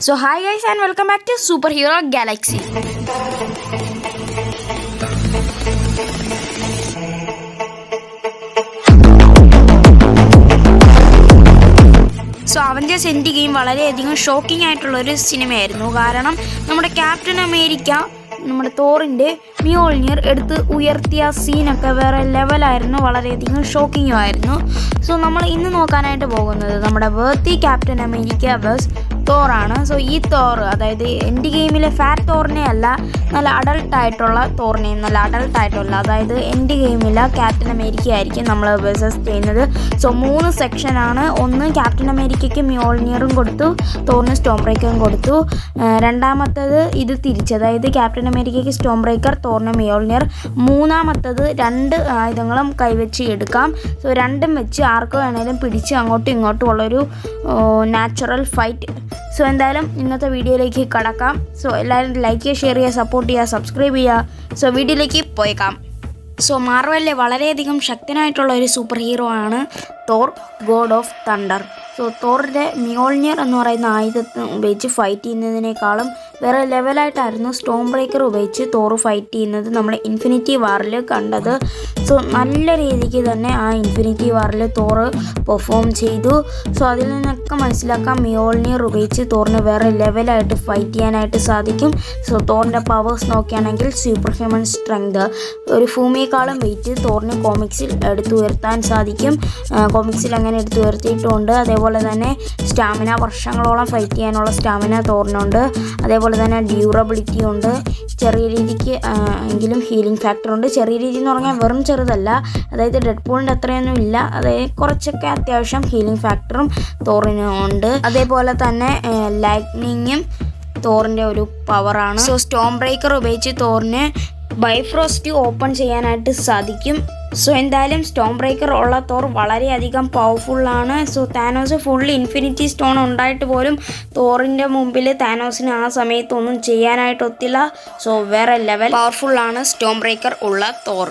So hi guys and welcome back to Superhero Galaxy. Avengers end game വളരെയധികം shocking ആയിട്ടുള്ളൊരു സിനിമയായിരുന്നു. കാരണം നമ്മുടെ ക്യാപ്റ്റൻ അമേരിക്ക നമ്മുടെ തോറിൻ്റെ മ്യോൾനിയർ എടുത്ത് ഉയർത്തിയ സീനൊക്കെ വേറെ ലെവലായിരുന്നു, വളരെയധികം ഷോക്കിങ്ങും ആയിരുന്നു. സോ നമ്മൾ ഇന്ന് നോക്കാനായിട്ട് പോകുന്നത് നമ്മുടെ വേർത്തി ക്യാപ്റ്റൻ അമേരിക്ക വേഴ്സ് തോറാണ്. സോ ഈ തോർ, അതായത് എൻഡ് ഗെയിമിലെ ഫാറ്റ് തോറിനെ അല്ല, നല്ല അഡൾട്ടായിട്ടുള്ള തോറിനെയും നല്ല അഡൾട്ടായിട്ടുള്ള, അതായത് എൻഡ് ഗെയിമിലെ ക്യാപ്റ്റൻ അമേരിക്ക ആയിരിക്കും നമ്മൾ വേഴ്സസ് ചെയ്യുന്നത്. സോ 3 സെക്ഷനാണ്. ഒന്ന് ക്യാപ്റ്റൻ അമേരിക്കയ്ക്ക് മ്യോൾനിയറും കൊടുത്തു, തോറിന് സ്റ്റോം ബ്രേക്കറും കൊടുത്തു. രണ്ടാമത്തത് ഇത് തിരിച്ച്, അതായത് ക്യാപ്റ്റൻ അമേരിക്കയ്ക്ക് സ്റ്റോം ബ്രേക്കർ, തോറിന് മ്യോൾനിയർ. മൂന്നാമത്തത് 2 ആയുധങ്ങളും കൈവച്ച് എടുക്കാം. സോ രണ്ടും വെച്ച് ആർക്ക് വേണേലും പിടിച്ച് അങ്ങോട്ടും ഇങ്ങോട്ടും ഉള്ളൊരു നാച്ചുറൽ ഫൈറ്റ്. സോ എന്തായാലും ഇന്നത്തെ വീഡിയോയിലേക്ക് കടക്കാം. സോ എല്ലാവരും ലൈക്ക് ചെയ്യുക, ഷെയർ ചെയ്യുക, സപ്പോർട്ട് ചെയ്യുക, സബ്സ്ക്രൈബ് ചെയ്യുക. സോ വീഡിയോയിലേക്ക് പോയേക്കാം. സോ മാർവലിലെ വളരെയധികം ശക്തനായിട്ടുള്ള ഒരു സൂപ്പർ ഹീറോ ആണ് Thor, god of thunder. So തോറിൻ്റെ മ്യോൾനിയർ എന്ന് പറയുന്ന ആയുധം ഉപയോഗിച്ച് ഫൈറ്റ് ചെയ്യുന്നതിനേക്കാളും വേറെ ലെവലായിട്ടായിരുന്നു സ്റ്റോം ബ്രേക്കർ ഉപയോഗിച്ച് തോറ് ഫൈറ്റ് ചെയ്യുന്നത് നമ്മൾ ഇൻഫിനിറ്റി വാറിൽ കണ്ടത്. സോ നല്ല രീതിക്ക് തന്നെ ആ ഇൻഫിനിറ്റി വാറിൽ തോറ് പെർഫോം ചെയ്തു. സോ അതിൽ നിന്നൊക്കെ മനസ്സിലാക്കാം മ്യോൾനിയർ ഉപയോഗിച്ച് തോറിന് വേറെ ലെവലായിട്ട് ഫൈറ്റ് ചെയ്യാനായിട്ട് സാധിക്കും. സോ തോറിൻ്റെ പവേഴ്സ് നോക്കുകയാണെങ്കിൽ സൂപ്പർ ഹ്യൂമൻ സ്ട്രെങ്ത്, ഒരു ഭൂമിയെക്കാളും വെയിറ്റ് തോറിന് കോമിക്സിൽ എടുത്തുയർത്താൻ സാധിക്കും. കോമിക്സിൽ അങ്ങനെ എടുത്തുയർത്തിയിട്ടുമുണ്ട്. അതേപോലെ തന്നെ സ്റ്റാമിന, വർഷങ്ങളോളം ഫൈറ്റ് ചെയ്യാനുള്ള സ്റ്റാമിന തോറിനുണ്ട്. അതേപോലെ തന്നെ ഡ്യൂറബിലിറ്റി ഉണ്ട്. ചെറിയ രീതിക്ക് എങ്കിലും ഹീലിംഗ് ഫാക്ടർ ഉണ്ട്. ചെറിയ രീതി എന്ന് പറഞ്ഞാൽ വെറും ചെറുതല്ല, അതായത് ഡെഡ് പൂളിൻ്റെ അത്രയൊന്നും ഇല്ല, അതായത് കുറച്ചൊക്കെ അത്യാവശ്യം ഹീലിംഗ് ഫാക്ടറും തോറിന് ഉണ്ട്. അതേപോലെ തന്നെ ലൈറ്റ്നിങ്ങും തോറിൻ്റെ ഒരു പവറാണ്. സോ സ്റ്റോം ബ്രേക്കർ ഉപയോഗിച്ച് തോറിന് ബൈഫ്രോസ്റ്റ് ഓപ്പൺ ചെയ്യാനായിട്ട് സാധിക്കും. സോ എന്തായാലും സ്റ്റോം ബ്രേക്കർ ഉള്ള തോർ വളരെയധികം പവർഫുള്ളാണ്. So Thanos full infinity stone ഉണ്ടായിട്ട് പോലും തോറിൻ്റെ മുമ്പിൽ താനോസിന് ആ സമയത്തൊന്നും ചെയ്യാനായിട്ടൊത്തില്ല. സോ വേറെ ലെവൽ പവർഫുള്ളാണ് സ്റ്റോം ബ്രേക്കർ ഉള്ള തോർ.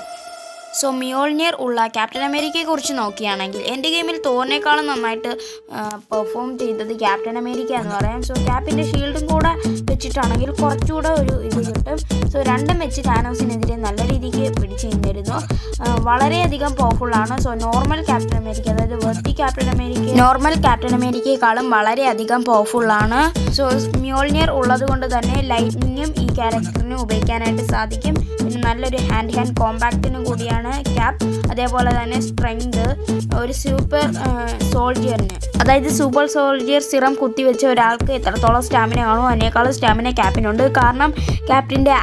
സോ മ്യോൾനിയർ ഉള്ള ക്യാപ്റ്റൻ അമേരിക്കയെ കുറിച്ച് നോക്കുകയാണെങ്കിൽ എൻ്റെ ഗെയിമിൽ തോറിനേക്കാളും നന്നായിട്ട് പെർഫോം ചെയ്തത് ക്യാപ്റ്റൻ അമേരിക്ക എന്ന് പറയാം. സോ ക്യാപ്പിൻ്റെ ഷീൽഡും കൂടെ വെച്ചിട്ടാണെങ്കിൽ കുറച്ചുകൂടെ ഒരു ഇത് കിട്ടും. സോ രണ്ടും വെച്ച് താനോസിനെതിരെ നല്ല രീതിക്ക് പിടിച്ചു നിന്നിരുന്നു. വളരെയധികം പവർഫുള്ളാണ്. സോ നോർമൽ ക്യാപ്റ്റൻ അമേരിക്ക, അതായത് worthy captain America normal captain അമേരിക്കയെക്കാളും വളരെയധികം പവർഫുള്ളാണ്. സോ മ്യോൾനിയർ ഉള്ളത് കൊണ്ട് തന്നെ ലൈറ്റ്നിങ്ങും ഈ ക്യാരക്ടറിന് ഉപയോഗിക്കാനായിട്ട് സാധിക്കും. പിന്നെ നല്ലൊരു ഹാൻഡ് കോമ്പാക്റ്റിനും കൂടിയാണ് ക്യാപ്പ്. അതേപോലെ തന്നെ സ്ട്രെങ്ത്, ഒരു സൂപ്പർ സോൾജിയറിന്, അതായത് സൂപ്പർ സോൾജിയർ സിറം കുത്തിവെച്ച ഒരാൾക്ക് എത്രത്തോളം സ്റ്റാമിന കാണുമോ അതിനേക്കാളും സ്റ്റാമിന ക്യാപ്പിനുണ്ട്. കാരണം ക്യാപ്റ്റൻ്റെ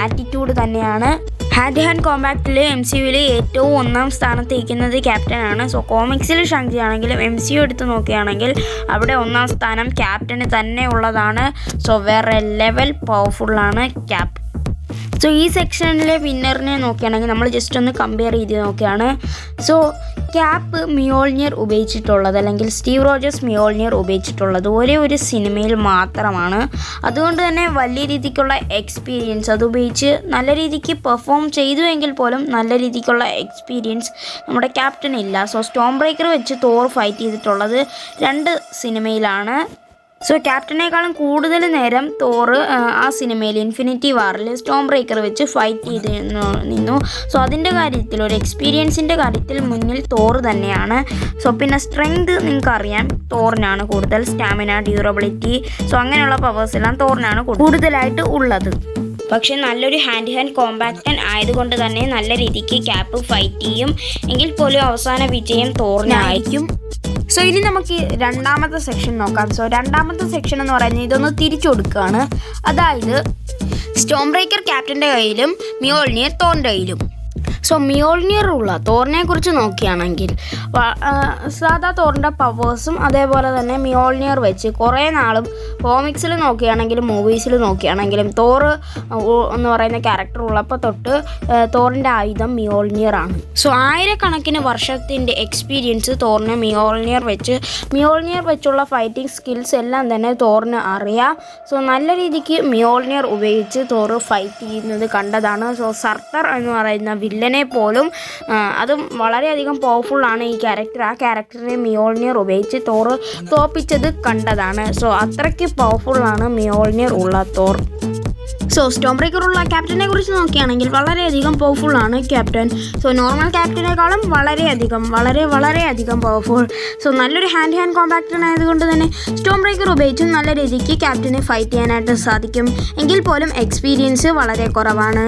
ആറ്റിറ്റ്യൂഡ് തന്നെയാണ്. ഹാൻഡ് കോമ്പാക്റ്റിൽ MCUവിൽ ഏറ്റവും 1ാം സ്ഥാനത്ത് ഇരിക്കുന്നത് ക്യാപ്റ്റനാണ്. സോ കോമിക്സിൽ ഷങ്കി ആണെങ്കിലും MCU എടുത്ത് നോക്കുകയാണെങ്കിൽ അവിടെ 1ാം സ്ഥാനം ക്യാപ്റ്റന് തന്നെ ഉള്ളതാണ്. സോ വേറെ ലെവൽ പവർഫുള്ളാണ് ക്യാപ്പ്. സോ ഈ സെക്ഷനിലെ വിന്നറിനെ നോക്കുകയാണെങ്കിൽ നമ്മൾ ജസ്റ്റ് ഒന്ന് കമ്പയർ ചെയ്ത് നോക്കുകയാണ്. സോ ക്യാപ്പ് മ്യോൾനിയർ ഉപയോഗിച്ചിട്ടുള്ളത്, അല്ലെങ്കിൽ സ്റ്റീവ് റോജേഴ്സ് മ്യോൾനിയർ ഉപയോഗിച്ചിട്ടുള്ളത് ഒരേ ഒരു സിനിമയിൽ മാത്രമാണ്. അതുകൊണ്ട് തന്നെ വലിയ രീതിക്കുള്ള എക്സ്പീരിയൻസ്, അതുപയോഗിച്ച് നല്ല രീതിക്ക് പെർഫോം ചെയ്തു എങ്കിൽ പോലും നല്ല രീതിക്കുള്ള എക്സ്പീരിയൻസ് നമ്മുടെ ക്യാപ്റ്റനില്ല. സോ സ്റ്റോം ബ്രേക്കർ വെച്ച് തോർ ഫൈറ്റ് ചെയ്തിട്ടുള്ളത് 2 സിനിമയിലാണ്. സോ ക്യാപ്റ്റനേക്കാളും കൂടുതൽ നേരം തോറ് ആ സിനിമയിൽ ഇൻഫിനിറ്റി വാറിൽ സ്റ്റോം ബ്രേക്കർ വെച്ച് ഫൈറ്റ് ചെയ്ത് നിന്നു. സോ അതിൻ്റെ കാര്യത്തിൽ, ഒരു എക്സ്പീരിയൻസിൻ്റെ കാര്യത്തിൽ മുന്നിൽ തോറ് തന്നെയാണ്. സോ പിന്നെ സ്ട്രെങ്ത് നിങ്ങൾക്കറിയാം തോറിനാണ് കൂടുതൽ, സ്റ്റാമിന, ഡ്യൂറബിലിറ്റി, സോ അങ്ങനെയുള്ള പവേഴ്സ് എല്ലാം തോറിനാണ് കൂടുതലായിട്ട് ഉള്ളത്. പക്ഷേ നല്ലൊരു ഹാൻഡ് കോമ്പാക്റ്റൻ ആയതുകൊണ്ട് തന്നെ നല്ല രീതിക്ക് ക്യാപ്പ് ഫൈറ്റ് ചെയ്യും. എങ്കിൽ പോലും അവസാന വിജയം തോറിനായിരിക്കും. സോ ഇനി നമുക്ക് രണ്ടാമത്തെ സെക്ഷൻ നോക്കാം. സോ രണ്ടാമത്തെ സെക്ഷൻ എന്ന് പറയുന്നത് ഇതൊന്ന് തിരിച്ചു കൊടുക്കുകയാണ്. അതായത് സ്റ്റോം ബ്രേക്കർ ക്യാപ്റ്റൻ്റെ കയ്യിലും മ്യോൾനിയർ തോറിൻ്റെ കയ്യിലും. സോ മ്യോൾനിയർ ഉള്ള തോറിനെ കുറിച്ച് നോക്കുകയാണെങ്കിൽ സാധാ തോറിൻ്റെ പവേഴ്സും അതേപോലെ തന്നെ മ്യോൾനിയർ വെച്ച് കുറേ നാളും കോമിക്സിൽ നോക്കുകയാണെങ്കിലും മൂവീസിൽ നോക്കുകയാണെങ്കിലും തോറ് എന്ന് പറയുന്ന ക്യാരക്ടർ ഉള്ളപ്പോൾ തൊട്ട് തോറിൻ്റെ ആയുധം മ്യോൾനിയർ ആണ്. സോ ആയിരക്കണക്കിന് വർഷത്തിൻ്റെ എക്സ്പീരിയൻസ് തോറിന് മ്യോൾനിയർ വെച്ചുള്ള ഫൈറ്റിംഗ് സ്കിൽസ് എല്ലാം തന്നെ തോറിന് അറിയാം. സോ നല്ല രീതിക്ക് മ്യോൾനിയർ ഉപയോഗിച്ച് തോറ് ഫൈറ്റ് ചെയ്യുന്നത് കണ്ടതാണ്. സോ സർത്തർ എന്ന് പറയുന്ന വില്ലൻ വില്ലനെ പോലും അതും വളരെയധികം പവർഫുള്ളാണ് ഈ ക്യാരക്ടർ. ആ ക്യാരക്ടറിനെ മിയോൾനിയർ ഉപയോഗിച്ച് തോർ തോപ്പിച്ചത് കണ്ടതാണ്. സോ അത്രയ്ക്ക് പവർഫുള്ളാണ് മിയോൾനിയർ ഉള്ള തോർ. സോ സ്റ്റോം ബ്രേക്കറുള്ള ക്യാപ്റ്റനെ കുറിച്ച് നോക്കുകയാണെങ്കിൽ വളരെയധികം പവർഫുള്ളാണ് ക്യാപ്റ്റൻ. സോ നോർമൽ ക്യാപ്റ്റനേക്കാളും വളരെയധികം പവർഫുൾ. സോ നല്ലൊരു ഹാൻഡ് കോമ്പാക്ടനായതുകൊണ്ട് തന്നെ സ്റ്റോം ബ്രേക്കർ ഉപയോഗിച്ചും നല്ല രീതിക്ക് ക്യാപ്റ്റനെ ഫൈറ്റ് ചെയ്യാനായിട്ട് സാധിക്കും. എങ്കിൽ പോലും എക്സ്പീരിയൻസ് വളരെ കുറവാണ്.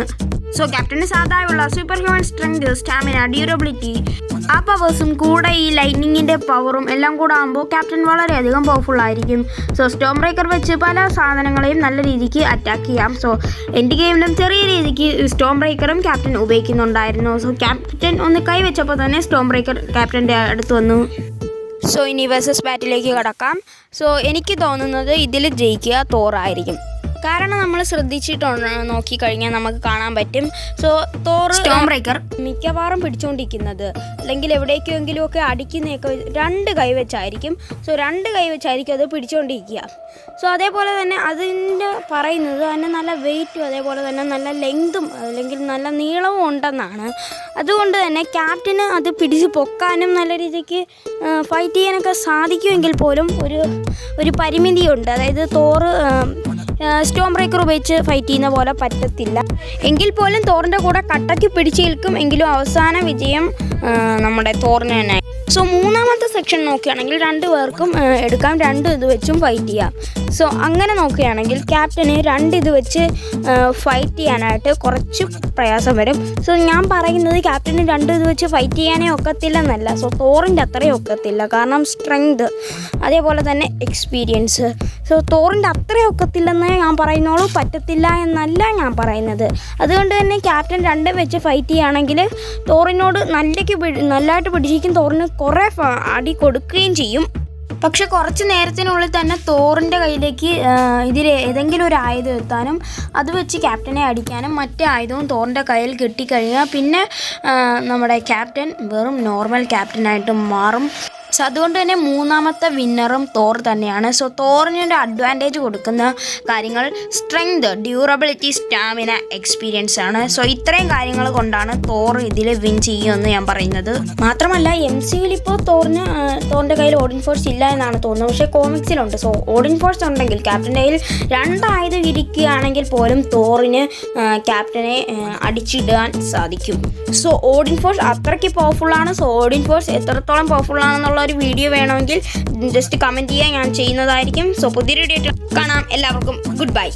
സോ ക്യാപ്റ്റന് സാധാരണയുള്ള super human strength, stamina, durability, ആ പവേഴ്സും കൂടെ ഈ ലൈറ്റ്നിങ്ങിൻ്റെ പവറും എല്ലാം കൂടെ ആകുമ്പോൾ ക്യാപ്റ്റൻ വളരെയധികം പവർഫുൾ ആയിരിക്കും. സോ സ്റ്റോം ബ്രേക്കർ വെച്ച് പല സാധനങ്ങളെയും നല്ല രീതിക്ക് അറ്റാക്ക് ചെയ്യാം. സോ എൻ്റെ ഗെയിമിലും ചെറിയ രീതിക്ക് സ്റ്റോം ബ്രേക്കറും ക്യാപ്റ്റൻ ഉപയോഗിക്കുന്നുണ്ടായിരുന്നു. സോ ക്യാപ്റ്റൻ ഒന്ന് കൈവച്ചപ്പോൾ തന്നെ സ്റ്റോം ബ്രേക്കർ ക്യാപ്റ്റൻ്റെ അടുത്ത് വന്നു. സോ ഇനി വേഴ്സസ് ബാറ്റിലേക്ക് കടക്കാം. സോ എനിക്ക് തോന്നുന്നത് ഇതിൽ ജയിക്കുക തോറായിരിക്കും. കാരണം നമ്മൾ ശ്രദ്ധിച്ചിട്ടുണ്ട് നോക്കിക്കഴിഞ്ഞാൽ നമുക്ക് കാണാൻ പറ്റും. സോ തോർ സ്റ്റോം ബ്രേക്കർ മിക്കവാറും പിടിച്ചുകൊണ്ടിരിക്കുന്നത് അല്ലെങ്കിൽ എവിടേക്കെങ്കിലും ഒക്കെ അടിക്കുന്നതൊക്കെ 2 കൈ വെച്ചായിരിക്കും. സോ 2 കൈ വെച്ചായിരിക്കും അത് പിടിച്ചുകൊണ്ടിരിക്കുക. സോ അതേപോലെ തന്നെ അതിൻ്റെ പറയുന്നത് അതിന് നല്ല വെയിറ്റും അതേപോലെ തന്നെ നല്ല ലെങ്തും അല്ലെങ്കിൽ നല്ല നീളവും ഉണ്ടെന്നാണ്. അതുകൊണ്ട് തന്നെ ക്യാപ്റ്റന് അത് പിടിച്ച് പൊക്കാനും നല്ല രീതിക്ക് ഫൈറ്റ് ചെയ്യാനൊക്കെ സാധിക്കുമെങ്കിൽ പോലും ഒരു പരിമിതിയുണ്ട്. അതായത് തോറ് സ്റ്റോം ബ്രേക്കർ ഉപയോഗിച്ച് ഫൈറ്റ് ചെയ്യുന്ന പോലെ പറ്റത്തില്ല. എങ്കിൽ പോലും തോറിൻ്റെ കൂടെ കട്ടയ്ക്ക് പിടിച്ച് നിൽക്കും. എങ്കിലും അവസാന വിജയം നമ്മുടെ തോറിന് തന്നെ. സോ മൂന്നാമത്തെ സെക്ഷൻ നോക്കുകയാണെങ്കിൽ 2 പേർക്കും എടുക്കാം. 2 ഇത് വെച്ചും ഫൈറ്റ് ചെയ്യാം. സോ അങ്ങനെ നോക്കുകയാണെങ്കിൽ ക്യാപ്റ്റന് 2 ഇത് വെച്ച് ഫൈറ്റ് ചെയ്യാനായിട്ട് കുറച്ച് പ്രയാസം വരും. സോ ഞാൻ പറയുന്നത് ക്യാപ്റ്റന് 2 ഇത് വെച്ച് ഫൈറ്റ് ചെയ്യാനേ ഒക്കത്തില്ലെന്നല്ല. സോ തോറിൻ്റെ അത്രയും ഒക്കത്തില്ല. കാരണം സ്ട്രെങ്ത് അതേപോലെ തന്നെ എക്സ്പീരിയൻസ്. സോ തോറിൻ്റെ അത്രയും ഒക്കത്തില്ലെന്നേ ഞാൻ പറയുന്നുള്ളൂ, പറ്റത്തില്ല എന്നല്ല ഞാൻ പറയുന്നത്. അതുകൊണ്ട് തന്നെ ക്യാപ്റ്റൻ 2 വെച്ച് ഫൈറ്റ് ചെയ്യുകയാണെങ്കിൽ തോറിനോട് നല്ലതായിട്ട് പിടിച്ചിരിക്കും. തോറിന് കുറേ അടി കൊടുക്കുകയും ചെയ്യും. പക്ഷെ കുറച്ച് നേരത്തിനുള്ളിൽ തന്നെ തോറിൻ്റെ കയ്യിലേക്ക് ഇതിൽ ഏതെങ്കിലും ഒരു ആയുധം എത്താനും അത് വെച്ച് ക്യാപ്റ്റനെ അടിക്കാനും മറ്റേ ആയുധവും തോറിൻ്റെ കയ്യിൽ കിട്ടിക്കഴിഞ്ഞാൽ പിന്നെ നമ്മുടെ ക്യാപ്റ്റൻ വെറും നോർമൽ ക്യാപ്റ്റനായിട്ട് മാറും. സോ അതുകൊണ്ട് തന്നെ മൂന്നാമത്തെ വിന്നറും തോർ തന്നെയാണ്. സോ തോറിനൊരു അഡ്വാൻറ്റേജ് കൊടുക്കുന്ന കാര്യങ്ങൾ സ്ട്രെങ്ത്, ഡ്യൂറബിലിറ്റി, സ്റ്റാമിന, എക്സ്പീരിയൻസ് ആണ്. സോ ഇത്രയും കാര്യങ്ങൾ കൊണ്ടാണ് തോർ ഇതിൽ വിൻ ചെയ്യുമെന്ന് ഞാൻ പറയുന്നത്. മാത്രമല്ല MCUവിൽ ഇപ്പോൾ തോറിൻ്റെ കയ്യിൽ ഓഡിൻ ഫോഴ്സ് ഇല്ല എന്നാണ് തോന്നുന്നത്. പക്ഷേ കോമിക്സിലുണ്ട്. സോ ഓഡിൻ ഫോഴ്സ് ഉണ്ടെങ്കിൽ ക്യാപ്റ്റൻ്റെ കയ്യിൽ 2 ആയുധം ഇരിക്കുകയാണെങ്കിൽ പോലും തോറിന് ക്യാപ്റ്റനെ അടിച്ചിടാൻ സാധിക്കും. സോ ഓഡിൻ ഫോഴ്സ് അത്രയ്ക്ക് പവർഫുള്ളാണ്. സോ ഓഡിൻ ഫോഴ്സ് എത്രത്തോളം പവർഫുള്ളാണെന്നുള്ള ഒരു വീഡിയോ വേണമെങ്കിൽ ജസ്റ്റ് കമൻറ്റ് ചെയ്യാൻ ഞാൻ ചെയ്യുന്നതായിരിക്കും. സോ പുതിയൊരു വീഡിയോ കാണാം. എല്ലാവർക്കും ഗുഡ് ബൈ.